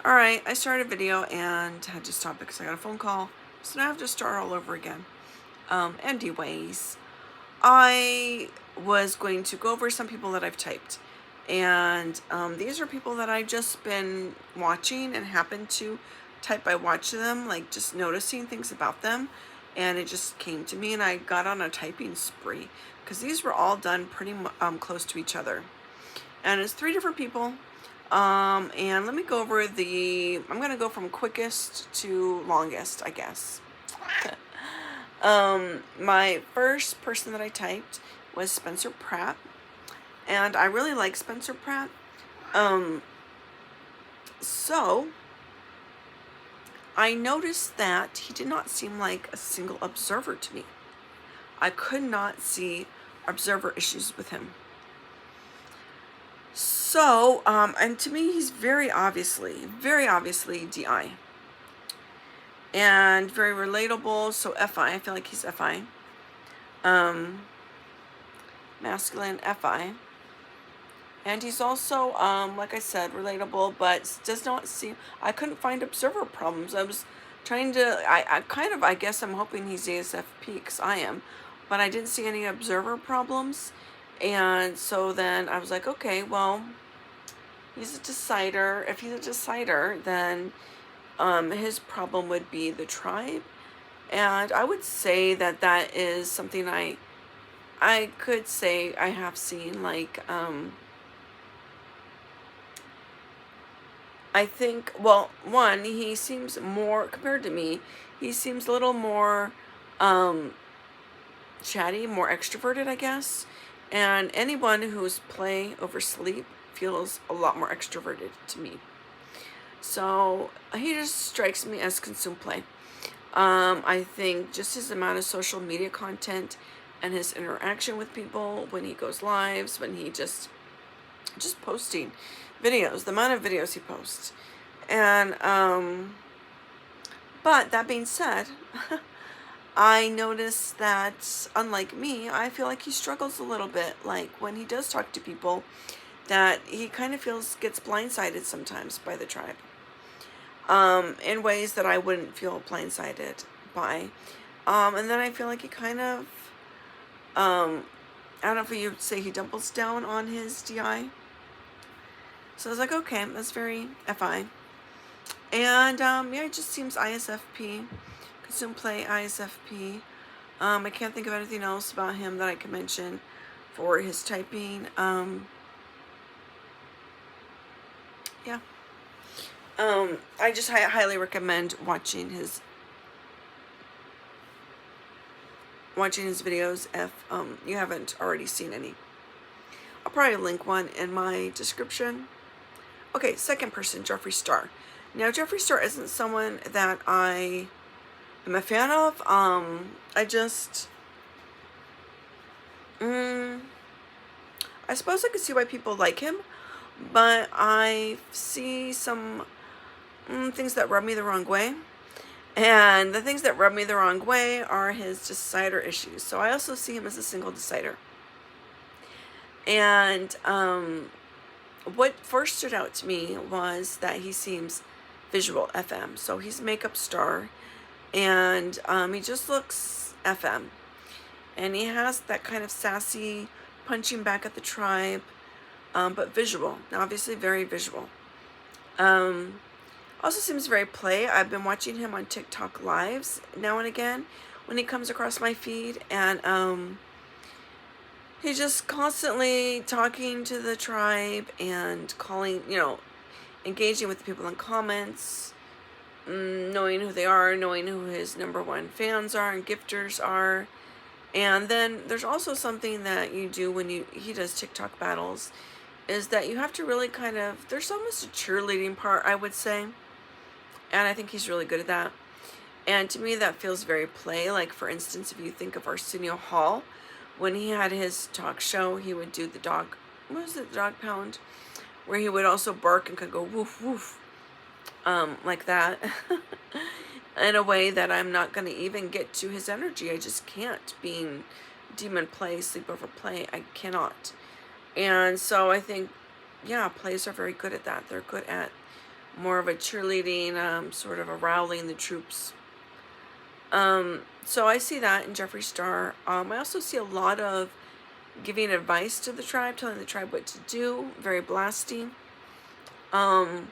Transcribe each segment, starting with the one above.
Alright, I started a video and had to stop because I got a phone call. So now I have to start all over again. Anyways, I was going to go over some people that I've typed. And these are people that I've just been watching and happened to type by watching them, like just noticing things about them. And it just came to me and I got on a typing spree because these were all done pretty close to each other. And it's 3 different people. And let me go over I'm going to go from quickest to longest, I guess. My first person that I typed was Spencer Pratt. And I really like Spencer Pratt. So I noticed that he did not seem like a single observer to me. I could not see observer issues with him. So, and to me, he's very obviously DI. And very relatable, so FI, I feel like he's FI. Masculine FI. And he's also, like I said, relatable, but does not seem, I couldn't find observer problems. I was trying to, I guess I'm hoping he's ASFP, because I am, but I didn't see any observer problems. And so then I was like, okay, well, he's a decider. If he's a decider, then his problem would be the tribe. And I would say that that is something I could say I have seen, like, I think, well, one, he seems more, compared to me, he seems a little more chatty, more extroverted, I guess. And anyone who's play over sleep feels a lot more extroverted to me. So he just strikes me as consume play. I think just his amount of social media content and his interaction with people when he goes lives, when he just posting videos, the amount of videos he posts. And but that being said, I noticed that, unlike me, I feel like he struggles a little bit, like when he does talk to people, that he kind of gets blindsided sometimes by the tribe, in ways that I wouldn't feel blindsided by. And then I feel like he kind of, I don't know if you'd say he doubles down on his DI. So I was like, okay, that's very FI. And yeah, it just seems ISFP. Consume play ISFP. I can't think of anything else about him that I can mention for his typing. Yeah. I just highly recommend watching his videos if you haven't already seen any. I'll probably link one in my description. Okay, second person, Jeffree Star. Now, Jeffree Star isn't someone that I am a fan of. I suppose I could see why people like him, but I see some things that rub me the wrong way. And the things that rub me the wrong way are his decider issues. So I also see him as a single decider. And what first stood out to me was that he seems visual FM. So he's a makeup star, and he just looks FM. And he has that kind of sassy punching back at the tribe, but visual. Obviously very visual. Also seems very play. I've been watching him on TikTok lives now and again when he comes across my feed, and he's just constantly talking to the tribe and calling, engaging with the people in comments, knowing who they are, knowing who his #1 fans are and gifters are. And then there's also something that you do when he does TikTok battles, is that you have to really kind of, there's almost a cheerleading part, I would say. And I think he's really good at that. And to me, that feels very play. Like, for instance, if you think of Arsenio Hall, when he had his talk show, he would do the dog, what was it, the dog pound? Where he would also bark and could go woof, woof, like that. In a way that I'm not going to even get to his energy. I just can't. Being demon play, sleepover play, I cannot. And so I think, yeah, plays are very good at that. They're good at more of a cheerleading, sort of a rallying the troops. So I see that in Jeffree Star. I also see a lot of giving advice to the tribe, telling the tribe what to do, very blasting. And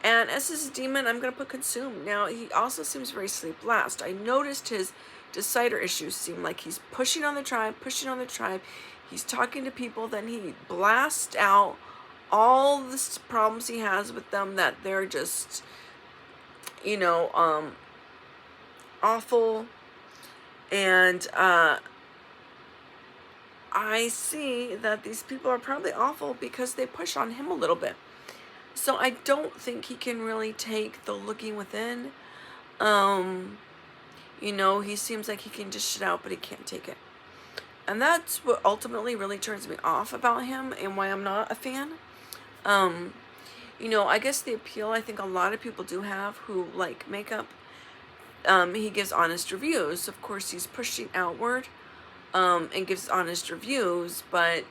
as his demon, I'm going to put consume. Now, he also seems very sleep last. I noticed his decider issues seem like he's pushing on the tribe, pushing on the tribe. He's talking to people, then he blasts out all the problems he has with them, that they're just, awful. And I see that these people are probably awful because they push on him a little bit. So I don't think he can really take the looking within. He seems like he can dish it out, but he can't take it. And that's what ultimately really turns me off about him and why I'm not a fan. I guess the appeal I think a lot of people do have who like makeup, he gives honest reviews. Of course, he's pushing outward, and gives honest reviews, but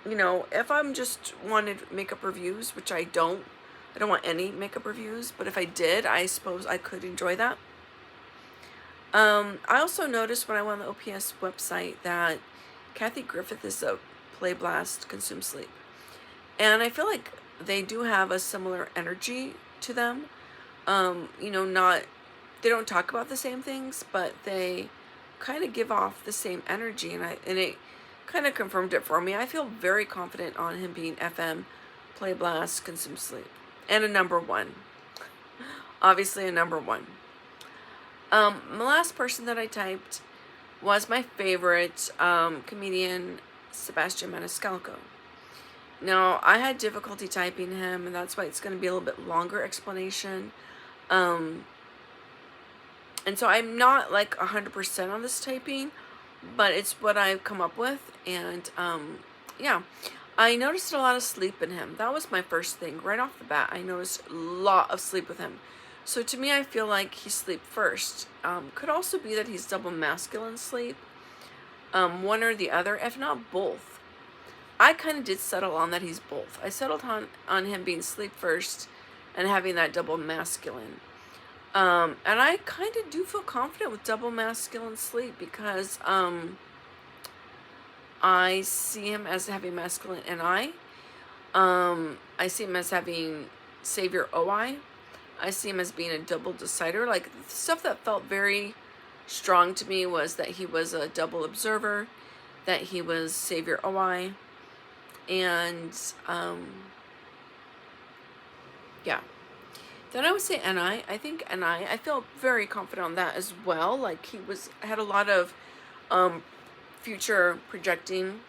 if I'm just wanted makeup reviews, which I don't want any makeup reviews, but if I did, I suppose I could enjoy that. I also noticed when I went on the OPS website that Kathy Griffith is a play, blast, consume, sleep. And I feel like they do have a similar energy to them. They don't talk about the same things, but they kind of give off the same energy, and it kind of confirmed it for me. I feel very confident on him being FM, play, blast, consume, sleep, and a number one. Obviously a number one. The last person that I typed was my favorite comedian, Sebastian Maniscalco. Now, I had difficulty typing him, and that's why it's going to be a little bit longer explanation. And so I'm not like 100% on this typing, but it's what I've come up with. And yeah, I noticed a lot of sleep in him. That was my first thing. Right off the bat, I noticed a lot of sleep with him. So to me, I feel like he's sleep first. Could also be that he's double masculine sleep. One or the other, if not both. I kind of did settle on that he's both. I settled on him being sleep first and having that double masculine. And I kind of do feel confident with double masculine sleep because I see him as having masculine NI. I see him as having savior OI. I see him as being a double decider. Like, the stuff that felt very strong to me was that he was a double observer, that he was savior OI, and yeah. Then I would say NI. I think NI, I feel very confident on that as well. Like, he had a lot of future projecting.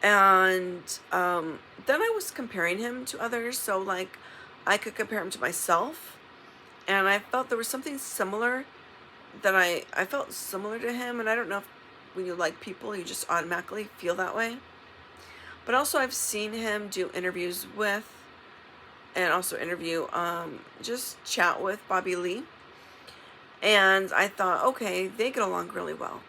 And then I was comparing him to others. So, like, I could compare him to myself. And I felt there was something similar that I felt similar to him. And I don't know if when you like people, you just automatically feel that way. But also I've seen him do interviews with, and also just chat with Bobby Lee. And I thought, okay, they get along really well.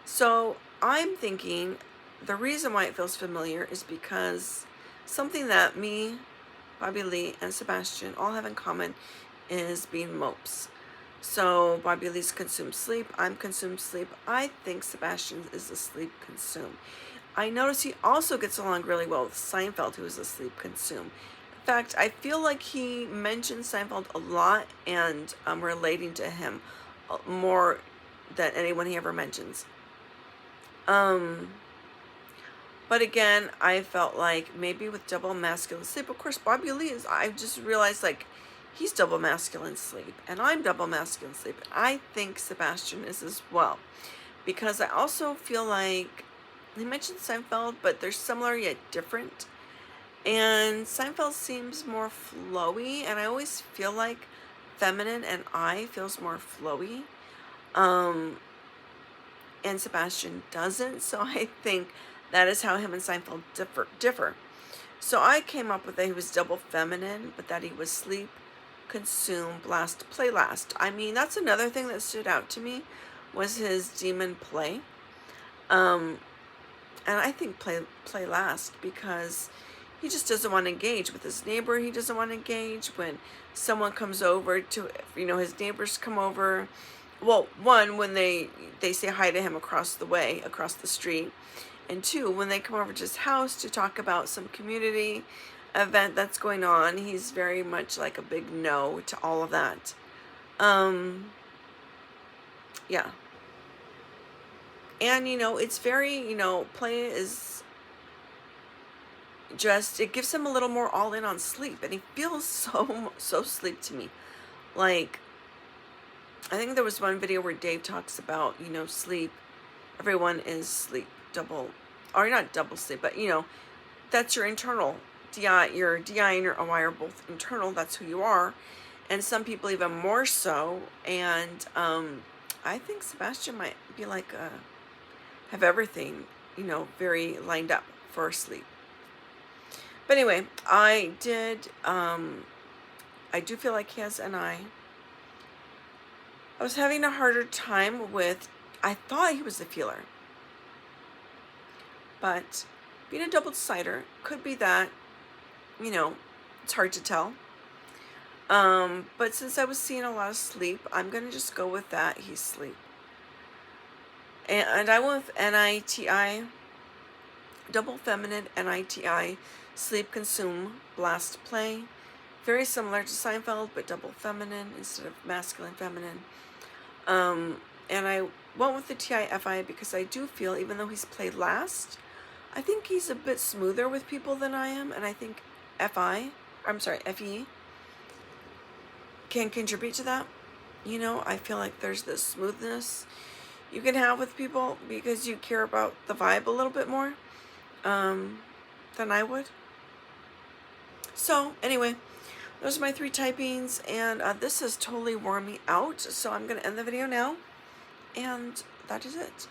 So I'm thinking the reason why it feels familiar is because something that me, Bobby Lee, and Sebastian all have in common is being mopes. So Bobby Lee's consumed sleep, I'm consumed sleep. I think Sebastian is a sleep consume. I notice he also gets along really well with Seinfeld, who is a sleep consume. In fact, I feel like he mentions Seinfeld a lot, and relating to him more than anyone he ever mentions. But again, I felt like maybe with double masculine sleep, of course, Bobby Lee is, I just realized, like, he's double masculine sleep, and I'm double masculine sleep. I think Sebastian is as well, because I also feel like he mentioned Seinfeld, but they're similar yet different. And Seinfeld seems more flowy, and I always feel like feminine and I feels more flowy. And Sebastian doesn't, so I think that is how him and Seinfeld differ. So I came up with that he was double feminine, but that he was sleep, consume, blast, play last. I mean, that's another thing that stood out to me was his demon play. And I think play last because he just doesn't want to engage with his neighbor. He doesn't want to engage when someone comes over to, his neighbors come over. Well, one, when they say hi to him across the street. And two, when they come over to his house to talk about some community event that's going on, he's very much like a big no to all of that. Yeah. And, it's very, play is just, it gives him a little more all in on sleep. And he feels so sleep to me. Like, I think there was one video where Dave talks about, sleep. Everyone is sleep double, or not double sleep, but, that's your internal. Your DI and your OI are both internal. That's who you are. And some people even more so. And I think Sebastian might be like, have everything, very lined up for sleep. But anyway, I do feel like he has NI. I was having a harder time with, I thought he was a feeler. But being a double-decider could be that, it's hard to tell. But since I was seeing a lot of sleep, I'm going to just go with that. He's sleep. And I went with NITI, double feminine, NITI, sleep, consume, blast, play. Very similar to Seinfeld, but double feminine instead of masculine, feminine. And I went with the TIFI because I do feel, even though he's played last, I think he's a bit smoother with people than I am. And I think FE can contribute to that. I feel like there's this smoothness you can have with people because you care about the vibe a little bit more than I would. So anyway, those are my 3 typings, and this has totally worn me out, so I'm going to end the video now, and that is it.